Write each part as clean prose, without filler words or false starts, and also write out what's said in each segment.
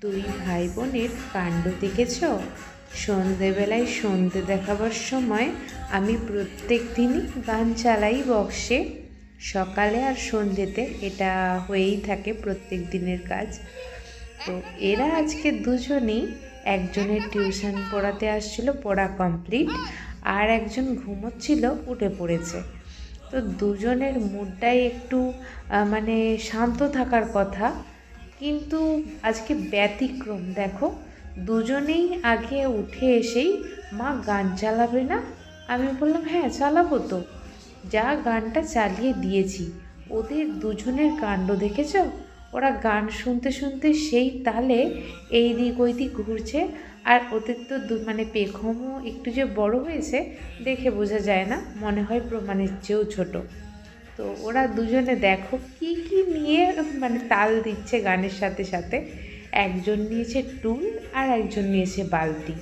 দুই ভাই বোনের কাণ্ড দেখেছ? সন্ধেবেলায় সন্ধে দেখাবার সময় আমি প্রত্যেক দিনই গান চালাই বক্সে। সকালে আর সন্ধেতে এটা হয়েই থাকে প্রত্যেক দিনের কাজ। তো এরা আজকে দুজনেই, একজনের টিউশন পড়াতে আসছিল, পড়া কমপ্লিট, আর একজন ঘুমোচ্ছিল, উঠে পড়েছে। তো দুজনের মুডটাই একটু মানে শান্ত থাকার কথা, কিন্তু আজকে ব্যতিক্রম। দেখো, দুজনেই আগে উঠে এসেই মা গান চালাবে না? আমি বললাম হ্যাঁ চালাবো তো। যা গানটা চালিয়ে দিয়েছি, ওদের দুজনের কাণ্ড দেখেছ? ওরা গান শুনতে শুনতে সেই তালে এই দিক ওই দিক ঘুরছে। আর ওদের তো মানে পেখমও একটু যে বড় হয়েছে দেখে বোঝা যায় না, মনে হয় প্রমাণের চেয়েও ছোট। তো ওরা দুজনে দেখো কি কি নিয়ে মানে তাল দিচ্ছে গানের সাথে সাথে। একজন নিয়েছে টুল আর একজন নিয়েছে বালতি।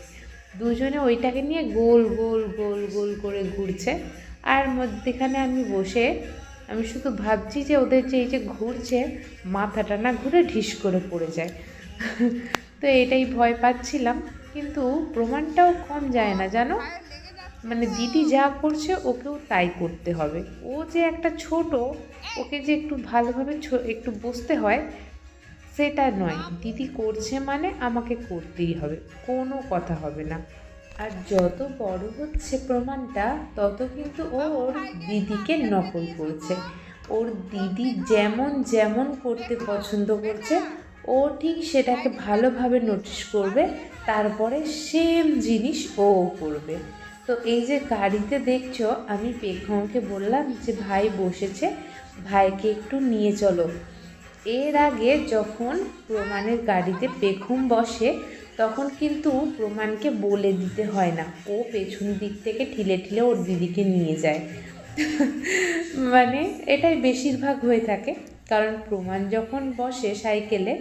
দুজনে ওইটাকে নিয়ে গোল গোল গোল গোল করে ঘুরছে। আর মধ্যেখানে আমি শুধু ভাবছি যে ওদের যে এই যে ঘুরছে, মাথাটা না ঘুরে ঢিস করে পড়ে যায়। তো এটাই ভয় পাচ্ছিলাম, কিন্তু প্রমাণটাও কম যায় না জানো। মানে দিদি যা করছে ওকেও তাই করতে হবে। ও যে একটা ছোট, ওকে যে একটু ভালোভাবে একটু বসতে হয় সেটা নয়। দিদি করছে মানে আমাকে করতেই হবে, কোনো কথা হবে না। আর যত বড় হচ্ছে প্রমাণটা, তত কিন্তু ও ওর দিদিকে নকল করছে। ওর দিদি যেমন যেমন করতে পছন্দ করছে, ও ঠিক সেটাকে ভালোভাবে নোটিশ করবে, তারপরে সেম জিনিস ও করবে। তো এই যে গাড়িতে দেখছো, আমি পেখমকে বললাম যে ভাই বসেছে, ভাইকে একটু নিয়ে চলো। এর আগে যখন প্রমাণের গাড়িতে পেখম বসে, তখন কিন্তু প্রমাণকে বলে দিতে হয় না, ও পেছন দিক থেকে ঠিলে ঠিলে ওর দিদিকে নিয়ে যায়। মানে এটাই বেশিরভাগ হয়ে থাকে, কারণ প্রমাণ যখন বসে সাইকেলে,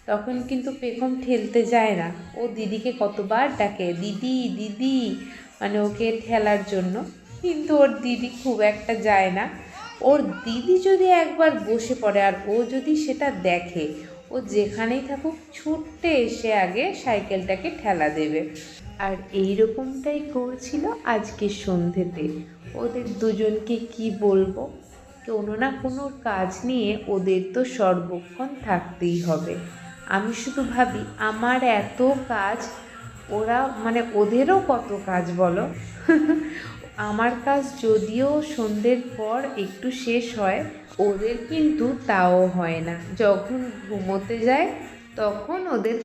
তখন কিন্তু পেখম ঠেলতে যায় না। ও দিদিকে কতবার ডাকে দিদি দিদি, মানে ওকে ঠেলার জন্য, কিন্তু ওর দিদি খুব একটা যায় না। ওর দিদি যদি একবার বসে পড়ে আর ও যদি সেটা দেখে, ও যেখানেই থাকুক ছুটতে এসে আগে সাইকেলটাকে ঠেলা দেবে। আর এই রকমটাই করছিল আজকে সন্ধেতে। ওদের দুজনকে কি বলবো, কোনো না কোনো কাজ নিয়ে ওদের তো সর্বক্ষণ থাকতেই হবে। আমি শুধু ভাবি আমার এত কাজ, ওরা মানে ওদেরও কত কাজ বলো। আমার কাজ যদিও সন্ধ্যের পর একটু শেষ হয়, ওদের কিন্তু তাও হয় না। যখন ঘুমোতে যায় তখন ওদের